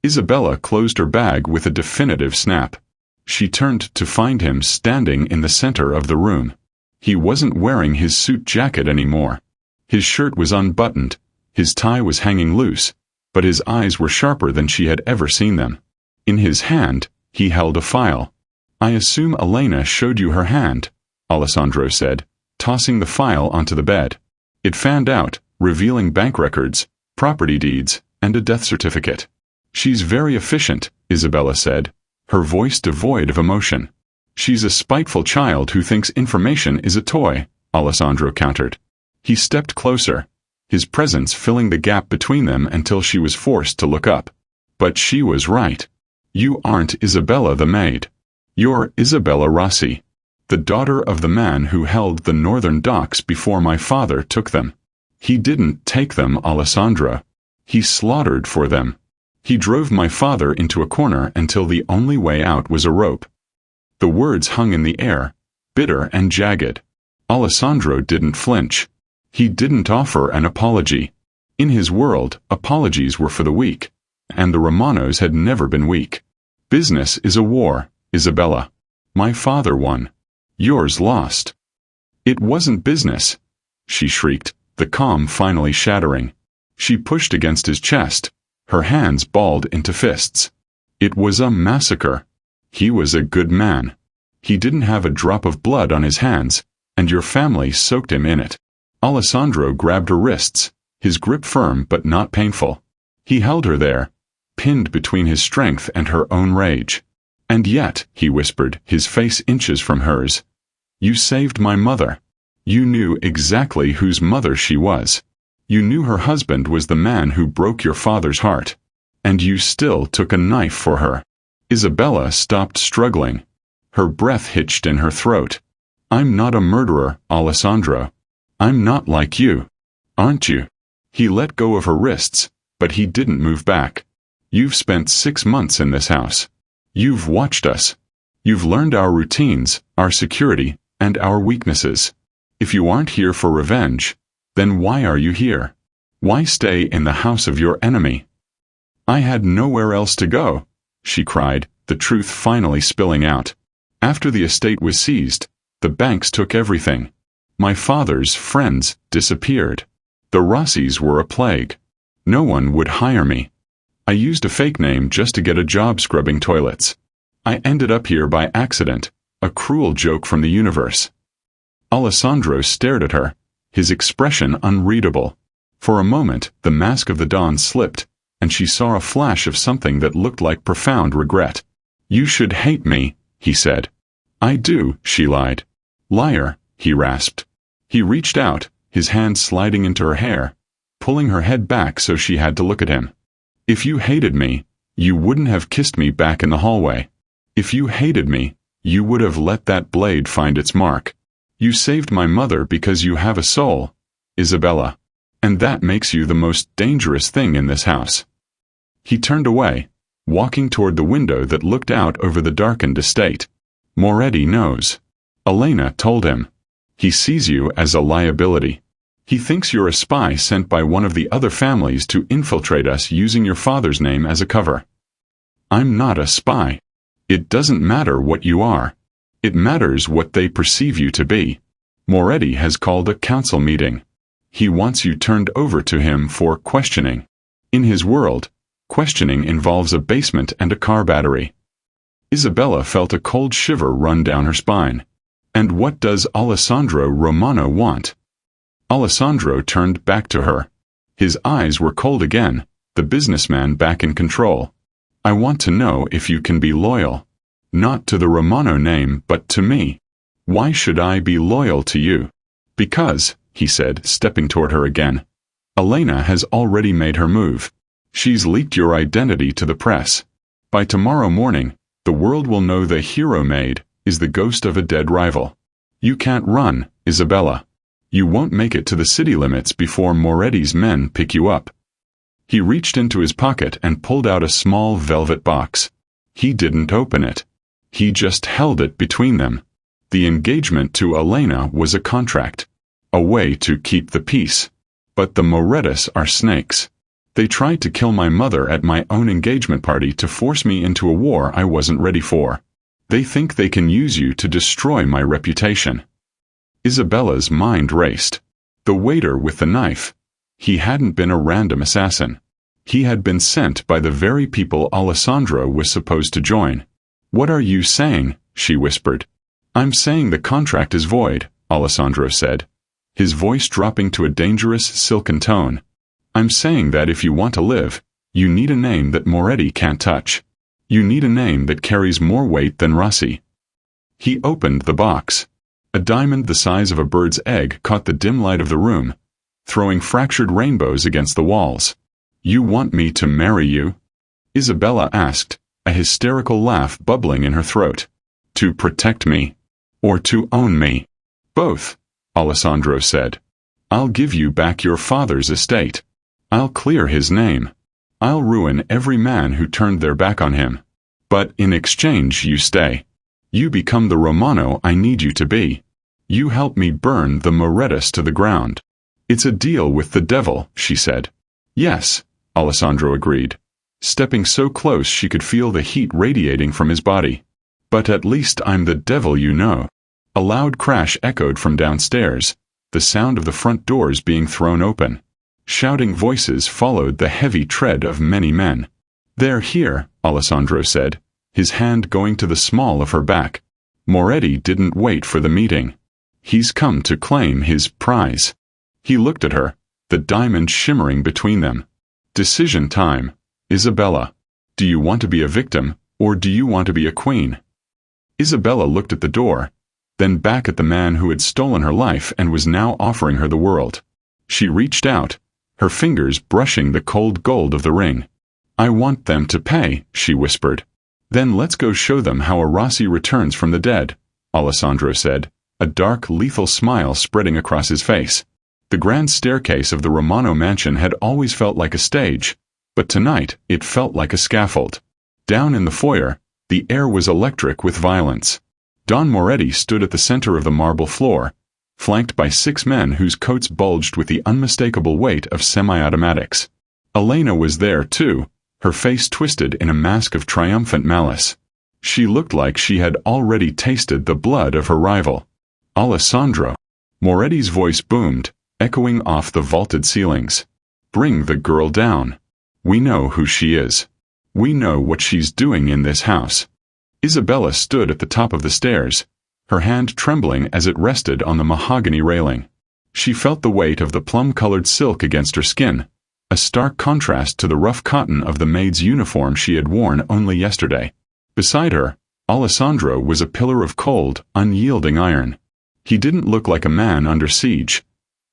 S1: Isabella closed her bag with a definitive snap. She turned to find him standing in the center of the room. He wasn't wearing his suit jacket anymore. His shirt was unbuttoned, his tie was hanging loose, but his eyes were sharper than she had ever seen them. In his hand, he held a file. "I assume Elena showed you her hand," Alessandro said, tossing the file onto the bed. It fanned out, revealing bank records, property deeds, and a death certificate. "She's very efficient," Isabella said, her voice devoid of emotion. "She's a spiteful child who thinks information is a toy," Alessandro countered. He stepped closer, his presence filling the gap between them until she was forced to look up. "But she was right. You aren't Isabella the maid. You're Isabella Rossi, the daughter of the man who held the northern docks before my father took them. He didn't take them, Alessandro. He slaughtered for them. He drove my father into a corner until the only way out was a rope." The words hung in the air, bitter and jagged. Alessandro didn't flinch. He didn't offer an apology. In his world, apologies were for the weak, and the Romanos had never been weak. "Business is a war, Isabella. My father won. Yours lost." "It wasn't business," she shrieked, the calm finally shattering. She pushed against his chest, her hands balled into fists. "It was a massacre. He was a good man. He didn't have a drop of blood on his hands, and your family soaked him in it. Alessandro grabbed her wrists, his grip firm but not painful. He held her there, pinned between his strength and her own rage. And yet, he whispered, his face inches from hers, you saved my mother. You knew exactly whose mother she was. You knew her husband was the man who broke your father's heart. And you still took a knife for her. Isabella stopped struggling. Her breath hitched in her throat. I'm not a murderer, Alessandro. I'm not like you. Aren't you? He let go of her wrists, but he didn't move back. You've spent 6 months in this house. You've watched us. You've learned our routines, our security, and our weaknesses. If you aren't here for revenge, then why are you here? Why stay in the house of your enemy? I had nowhere else to go, she cried, the truth finally spilling out. After the estate was seized, the banks took everything. My father's friends disappeared. The Rossis were a plague. No one would hire me. I used a fake name just to get a job scrubbing toilets. I ended up here by accident, a cruel joke from the universe. Alessandro stared at her, his expression unreadable. For a moment, the mask of the Don slipped, and she saw a flash of something that looked like profound regret. You should hate me, he said. I do, she lied. Liar, he rasped. He reached out, his hand sliding into her hair, pulling her head back so she had to look at him. If you hated me, you wouldn't have kissed me back in the hallway. If you hated me, you would have let that blade find its mark. You saved my mother because you have a soul, Isabella. And that makes you the most dangerous thing in this house. He turned away, walking toward the window that looked out over the darkened estate. Moretti knows. Elena told him. He sees you as a liability. He thinks you're a spy sent by one of the other families to infiltrate us using your father's name as a cover. I'm not a spy. It doesn't matter what you are. It matters what they perceive you to be. Moretti has called a council meeting. He wants you turned over to him for questioning. In his world, questioning involves a basement and a car battery. Isabella felt a cold shiver run down her spine. And what does Alessandro Romano want? Alessandro turned back to her. His eyes were cold again, the businessman back in control. I want to know if you can be loyal. Not to the Romano name, but to me. Why should I be loyal to you? Because, he said, stepping toward her again. Elena has already made her move. She's leaked your identity to the press. By tomorrow morning, the world will know the hero Maid is the ghost of a dead rival. You can't run, Isabella. You won't make it to the city limits before Moretti's men pick you up. He reached into his pocket and pulled out a small velvet box. He didn't open it. He just held it between them. The engagement to Elena was a contract. A way to keep the peace. But the Morettis are snakes. They tried to kill my mother at my own engagement party to force me into a war I wasn't ready for. They think they can use you to destroy my reputation. Isabella's mind raced. The waiter with the knife. He hadn't been a random assassin. He had been sent by the very people Alessandro was supposed to join. What are you saying? She whispered. I'm saying the contract is void, Alessandro said, his voice dropping to a dangerous silken tone. I'm saying that if you want to live, you need a name that Moretti can't touch. You need a name that carries more weight than Rossi. He opened the box. A diamond the size of a bird's egg caught the dim light of the room, throwing fractured rainbows against the walls. You want me to marry you? Isabella asked, a hysterical laugh bubbling in her throat. To protect me? Or to own me? Both, Alessandro said. I'll give you back your father's estate. I'll clear his name. I'll ruin every man who turned their back on him. But in exchange you stay. You become the Romano I need you to be. You help me burn the Morettis to the ground. It's a deal with the devil, she said. Yes, Alessandro agreed, stepping so close she could feel the heat radiating from his body. But at least I'm the devil you know. A loud crash echoed from downstairs, the sound of the front doors being thrown open. Shouting voices followed the heavy tread of many men. They're here, Alessandro said, his hand going to the small of her back. Moretti didn't wait for the meeting. He's come to claim his prize. He looked at her, the diamond shimmering between them. Decision time. Isabella. Do you want to be a victim, or do you want to be a queen? Isabella looked at the door, then back at the man who had stolen her life and was now offering her the world. She reached out, her fingers brushing the cold gold of the ring. I want them to pay, she whispered. Then let's go show them how a Rossi returns from the dead, Alessandro said, a dark, lethal smile spreading across his face. The grand staircase of the Romano mansion had always felt like a stage, but tonight it felt like a scaffold. Down in the foyer, the air was electric with violence. Don Moretti stood at the center of the marble floor, flanked by 6 men whose coats bulged with the unmistakable weight of semi-automatics. Elena was there too, her face twisted in a mask of triumphant malice. She looked like she had already tasted the blood of her rival. Alessandro. Moretti's voice boomed, echoing off the vaulted ceilings. Bring the girl down. We know who she is. We know what she's doing in this house. Isabella stood at the top of the stairs, her hand trembling as it rested on the mahogany railing. She felt the weight of the plum-colored silk against her skin, a stark contrast to the rough cotton of the maid's uniform she had worn only yesterday. Beside her, Alessandro was a pillar of cold, unyielding iron. He didn't look like a man under siege.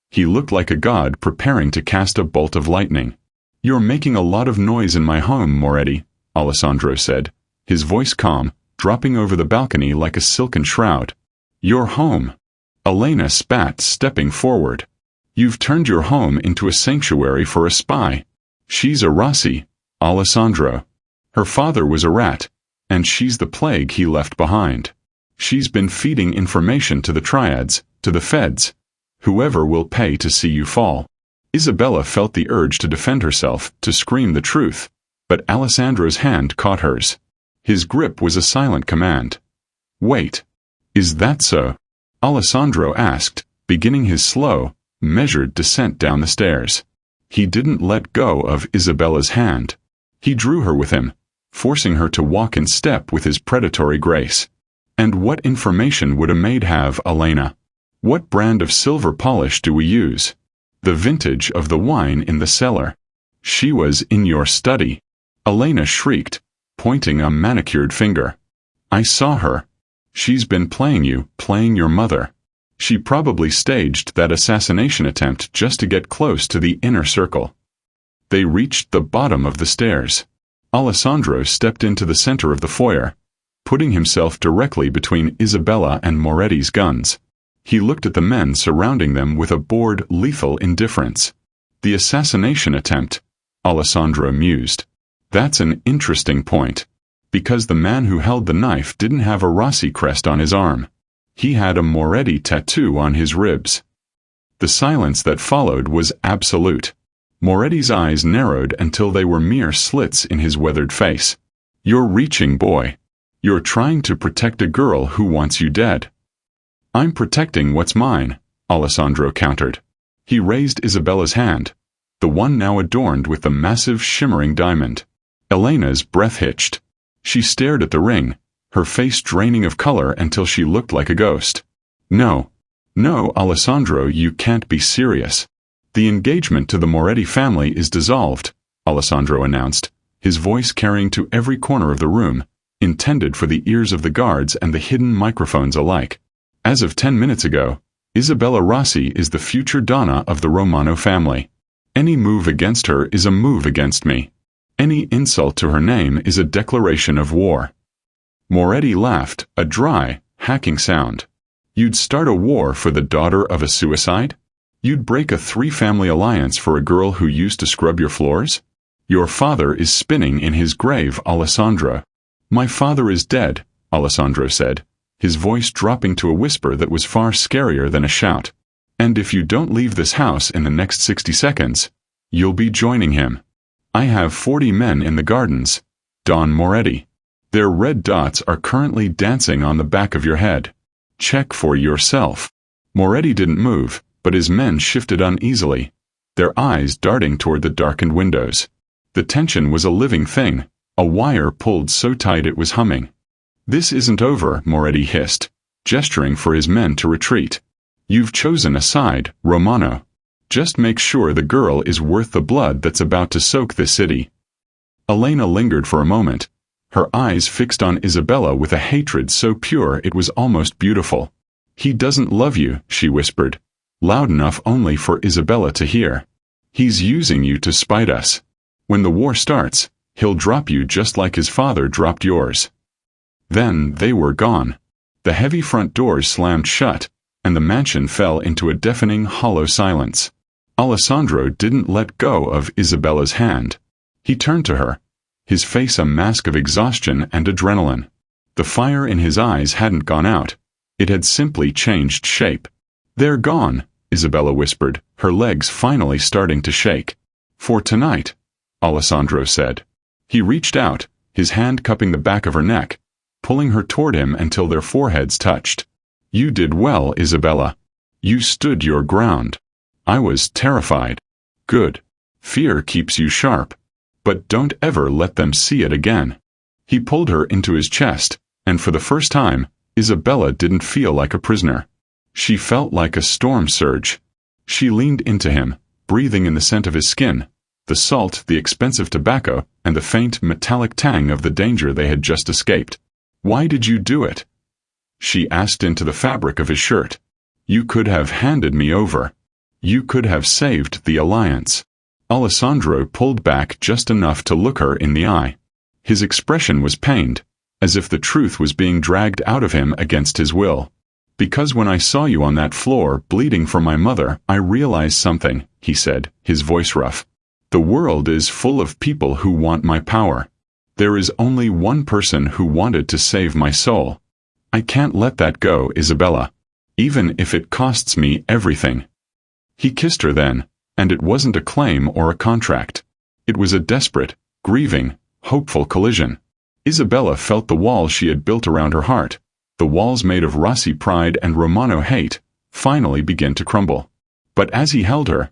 S1: He looked like a god preparing to cast a bolt of lightning. You're making a lot of noise in my home, Moretti, Alessandro said, his voice calm, dropping over the balcony like a silken shroud. Your home. Elena spat, stepping forward. You've turned your home into a sanctuary for a spy. She's a Rossi, Alessandro. Her father was a rat, and she's the plague he left behind. She's been feeding information to the triads, to the feds. Whoever will pay to see you fall. Isabella felt the urge to defend herself, to scream the truth, but Alessandro's hand caught hers. His grip was a silent command. Wait. Is that so? Alessandro asked, beginning his slow, measured descent down the stairs. He didn't let go of Isabella's hand. He drew her with him, forcing her to walk in step with his predatory grace. And what information would a maid have, Elena? What brand of silver polish do we use? The vintage of the wine in the cellar. She was in your study. Elena shrieked, pointing a manicured finger. I saw her. She's been playing you, playing your mother. She probably staged that assassination attempt just to get close to the inner circle. They reached the bottom of the stairs. Alessandro stepped into the center of the foyer, putting himself directly between Isabella and Moretti's guns. He looked at the men surrounding them with a bored, lethal indifference. The assassination attempt, Alessandro mused. That's an interesting point, because the man who held the knife didn't have a Rossi crest on his arm. He had a Moretti tattoo on his ribs. The silence that followed was absolute. Moretti's eyes narrowed until they were mere slits in his weathered face. You're reaching, boy. You're trying to protect a girl who wants you dead. I'm protecting what's mine, Alessandro countered. He raised Isabella's hand, the one now adorned with the massive shimmering diamond. Elena's breath hitched. She stared at the ring, her face draining of color until she looked like a ghost. No, Alessandro, you can't be serious. The engagement to the Moretti family is dissolved, Alessandro announced, his voice carrying to every corner of the room, intended for the ears of the guards and the hidden microphones alike. As of 10 minutes ago, Isabella Rossi is the future Donna of the Romano family. Any move against her is a move against me. Any insult to her name is a declaration of war. Moretti laughed, a dry, hacking sound. You'd start a war for the daughter of a suicide? You'd break a 3-family alliance for a girl who used to scrub your floors? Your father is spinning in his grave, Alessandro. My father is dead, Alessandro said, his voice dropping to a whisper that was far scarier than a shout. And if you don't leave this house in the next 60 seconds, you'll be joining him. I have 40 men in the gardens, Don Moretti. Their red dots are currently dancing on the back of your head. Check for yourself. Moretti didn't move, but his men shifted uneasily, their eyes darting toward the darkened windows. The tension was a living thing, a wire pulled so tight it was humming. This isn't over, Moretti hissed, gesturing for his men to retreat. You've chosen a side, Romano. Just make sure the girl is worth the blood that's about to soak this city. Elena lingered for a moment, her eyes fixed on Isabella with a hatred so pure it was almost beautiful. He doesn't love you, she whispered, loud enough only for Isabella to hear. He's using you to spite us. When the war starts, he'll drop you just like his father dropped yours. Then they were gone. The heavy front doors slammed shut, and the mansion fell into a deafening, hollow silence. Alessandro didn't let go of Isabella's hand. He turned to her, his face a mask of exhaustion and adrenaline. The fire in his eyes hadn't gone out. It had simply changed shape. They're gone, Isabella whispered, her legs finally starting to shake. For tonight, Alessandro said. He reached out, his hand cupping the back of her neck, pulling her toward him until their foreheads touched. You did well, Isabella. You stood your ground. I was terrified. Good. Fear keeps you sharp. But don't ever let them see it again. He pulled her into his chest, and for the first time, Isabella didn't feel like a prisoner. She felt like a storm surge. She leaned into him, breathing in the scent of his skin, the salt, the expensive tobacco, and the faint metallic tang of the danger they had just escaped. Why did you do it? She asked into the fabric of his shirt. You could have handed me over. You could have saved the alliance. Alessandro pulled back just enough to look her in the eye. His expression was pained, as if the truth was being dragged out of him against his will. Because when I saw you on that floor, bleeding for my mother, I realized something, he said, his voice rough. The world is full of people who want my power. There is only one person who wanted to save my soul. I can't let that go, Isabella. Even if it costs me everything. He kissed her then, and it wasn't a claim or a contract. It was a desperate, grieving, hopeful collision. Isabella felt the walls she had built around her heart, the walls made of Rossi pride and Romano hate, finally begin to crumble. But as he held her,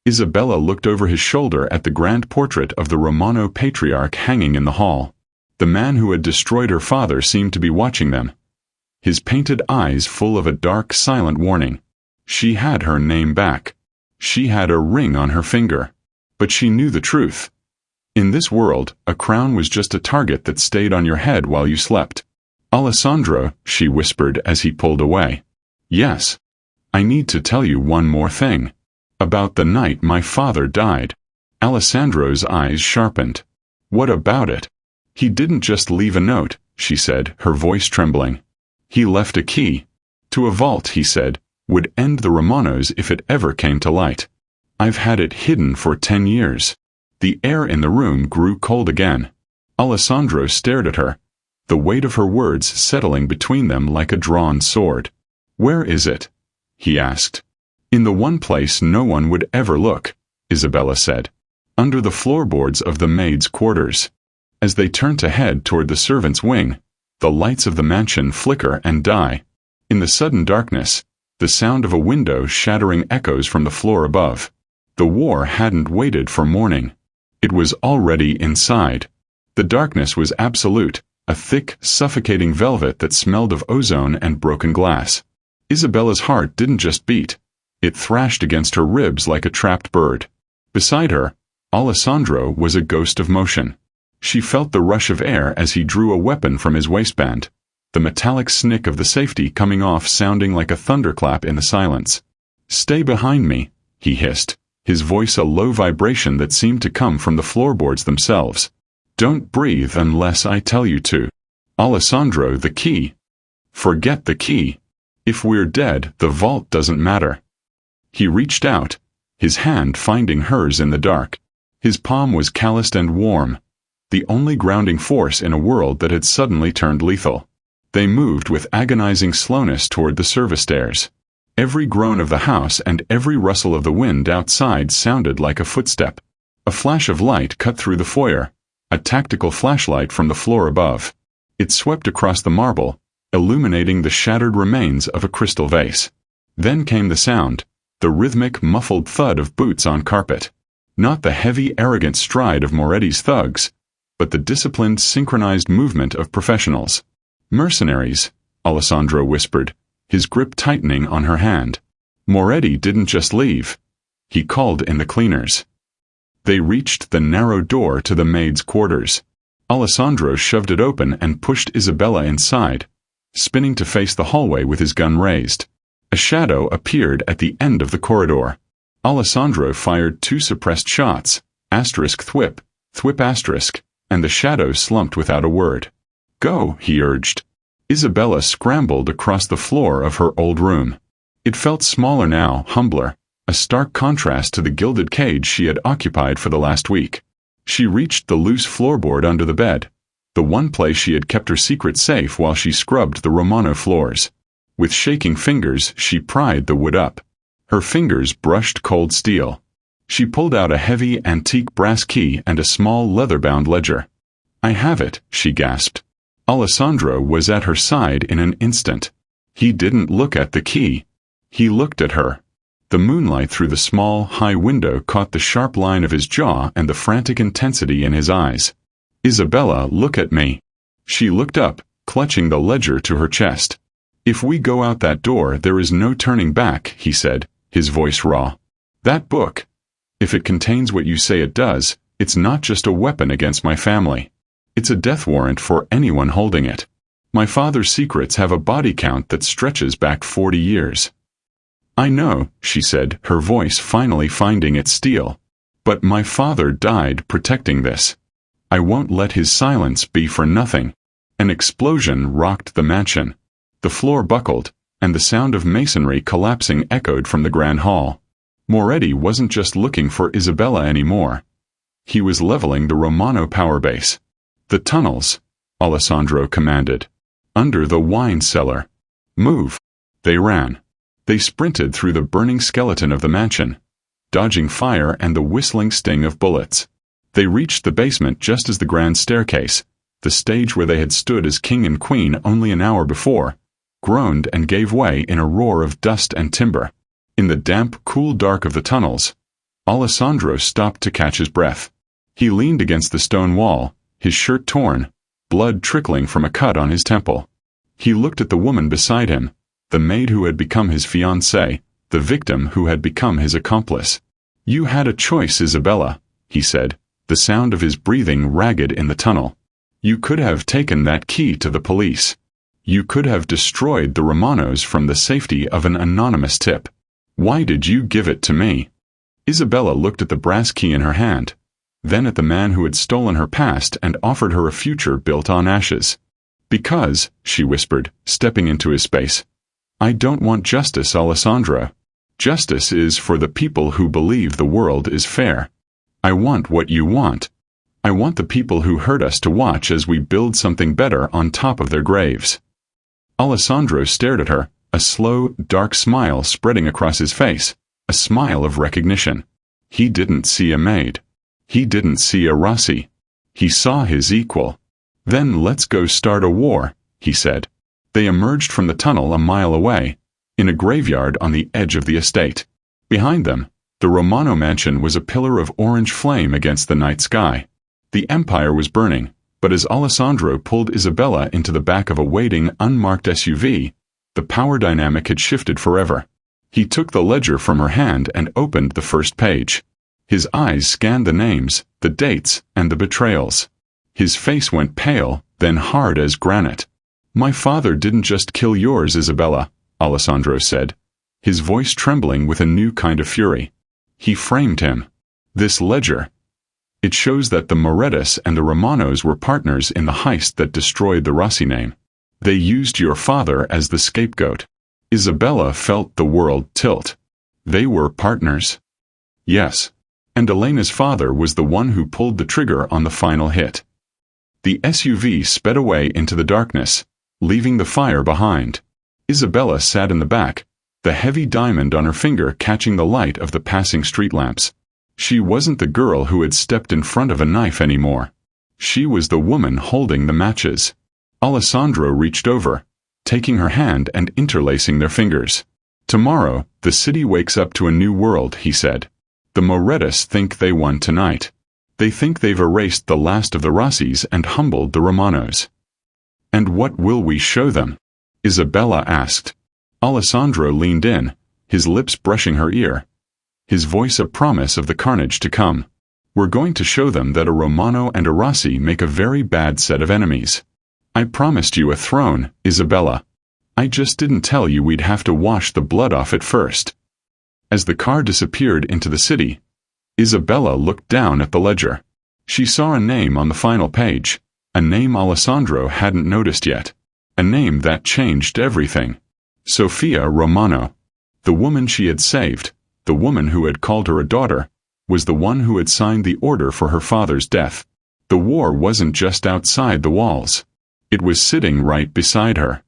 S1: Isabella looked over his shoulder at the grand portrait of the Romano patriarch hanging in the hall. The man who had destroyed her father seemed to be watching them, his painted eyes full of a dark, silent warning. She had her name back. She had a ring on her finger. But she knew the truth. In this world, a crown was just a target that stayed on your head while you slept. Alessandro, she whispered as he pulled away. Yes. I need to tell you one more thing. About the night my father died. Alessandro's eyes sharpened. What about it? He didn't just leave a note, she said, her voice trembling. He left a key. To a vault, he said, would end the Romanos if it ever came to light. I've had it hidden for 10 years. The air in the room grew cold again. Alessandro stared at her, the weight of her words settling between them like a drawn sword. Where is it? He asked. In the one place no one would ever look, Isabella said. Under the floorboards of the maid's quarters. As they turned to head toward the servants' wing, the lights of the mansion flicker and die. In the sudden darkness, the sound of a window shattering echoes from the floor above. The war hadn't waited for morning. It was already inside. The darkness was absolute, a thick, suffocating velvet that smelled of ozone and broken glass. Isabella's heart didn't just beat. It thrashed against her ribs like a trapped bird. Beside her, Alessandro was a ghost of motion. She felt the rush of air as he drew a weapon from his waistband, the metallic snick of the safety coming off sounding like a thunderclap in the silence. Stay behind me, he hissed, his voice a low vibration that seemed to come from the floorboards themselves. Don't breathe unless I tell you to. Alessandro, the key. Forget the key. If we're dead, the vault doesn't matter. He reached out, his hand finding hers in the dark. His palm was calloused and warm, the only grounding force in a world that had suddenly turned lethal. They moved with agonizing slowness toward the service stairs. Every groan of the house and every rustle of the wind outside sounded like a footstep. A flash of light cut through the foyer, a tactical flashlight from the floor above. It swept across the marble, illuminating the shattered remains of a crystal vase. Then came the sound, the rhythmic, muffled thud of boots on carpet. Not the heavy, arrogant stride of Moretti's thugs, but the disciplined, synchronized movement of professionals. Mercenaries, Alessandro whispered, his grip tightening on her hand. Moretti didn't just leave. He called in the cleaners. They reached the narrow door to the maid's quarters. Alessandro shoved it open and pushed Isabella inside, spinning to face the hallway with his gun raised. A shadow appeared at the end of the corridor. Alessandro fired 2 suppressed shots, *thwip, thwip*, and the shadow slumped without a word. "Go," he urged. Isabella scrambled across the floor of her old room. It felt smaller now, humbler, a stark contrast to the gilded cage she had occupied for the last week. She reached the loose floorboard under the bed, the one place she had kept her secret safe while she scrubbed the Romano floors. With shaking fingers, she pried the wood up. Her fingers brushed cold steel. She pulled out a heavy, antique brass key and a small leather-bound ledger. "I have it," she gasped. Alessandro was at her side in an instant. He didn't look at the key. He looked at her. The moonlight through the small, high window caught the sharp line of his jaw and the frantic intensity in his eyes. "Isabella, look at me." She looked up, clutching the ledger to her chest. "If we go out that door, there is no turning back," he said, his voice raw. "That book, if it contains what you say it does, it's not just a weapon against my family. It's a death warrant for anyone holding it. My father's secrets have a body count that stretches back 40 years. "I know," she said, her voice finally finding its steel. "But my father died protecting this. I won't let his silence be for nothing." An explosion rocked the mansion. The floor buckled, and the sound of masonry collapsing echoed from the grand hall. Moretti wasn't just looking for Isabella anymore. He was leveling the Romano power base. "The tunnels," Alessandro commanded. "Under the wine cellar. Move." They ran. They sprinted through the burning skeleton of the mansion, dodging fire and the whistling sting of bullets. They reached the basement just as the grand staircase, the stage where they had stood as king and queen only an hour before, groaned and gave way in a roar of dust and timber. In the damp, cool dark of the tunnels, Alessandro stopped to catch his breath. He leaned against the stone wall, his shirt torn, blood trickling from a cut on his temple. He looked at the woman beside him, the maid who had become his fiancé, the victim who had become his accomplice. "You had a choice, Isabella," he said, the sound of his breathing ragged in the tunnel. "You could have taken that key to the police. You could have destroyed the Romanos from the safety of an anonymous tip. Why did you give it to me?" Isabella looked at the brass key in her hand, then at the man who had stolen her past and offered her a future built on ashes. "Because," she whispered, stepping into his space, "I don't want justice, Alessandro. Justice is for the people who believe the world is fair. I want what you want. I want the people who hurt us to watch as we build something better on top of their graves." Alessandro stared at her, a slow, dark smile spreading across his face, a smile of recognition. He didn't see a Maid. He didn't see a Rossi. He saw his equal. "Then let's go start a war," he said. They emerged from the tunnel a mile away, in a graveyard on the edge of the estate. Behind them, the Romano mansion was a pillar of orange flame against the night sky. The empire was burning, but as Alessandro pulled Isabella into the back of a waiting, unmarked SUV, the power dynamic had shifted forever. He took the ledger from her hand and opened the first page. His eyes scanned the names, the dates, and the betrayals. His face went pale, then hard as granite. "My father didn't just kill yours, Isabella," Alessandro said, his voice trembling with a new kind of fury. "He framed him. This ledger. It shows that the Morettis and the Romanos were partners in the heist that destroyed the Rossi name. They used your father as the scapegoat." Isabella felt the world tilt. They were partners? Yes. And Elena's father was the one who pulled the trigger on the final hit. The SUV sped away into the darkness, leaving the fire behind. Isabella sat in the back, the heavy diamond on her finger catching the light of the passing street lamps. She wasn't the girl who had stepped in front of a knife anymore. She was the woman holding the matches. Alessandro reached over, taking her hand and interlacing their fingers. "Tomorrow, the city wakes up to a new world," he said. "The Morettis think they won tonight. They think they've erased the last of the Rossis and humbled the Romanos. And what will we show them? Isabella asked. Alessandro leaned in, his lips brushing her ear, his voice a promise of the carnage to come. We're going to show them that a Romano and a Rossi make a very bad set of enemies. I promised you a throne, Isabella. I just didn't tell you we'd have to wash the blood off it first. As the car disappeared into the city, Isabella looked down at the ledger. She saw a name on the final page, a name Alessandro hadn't noticed yet, a name that changed everything. Sofia Romano. The woman she had saved, the woman who had called her a daughter, was the one who had signed the order for her father's death. The war wasn't just outside the walls. It was sitting right beside her.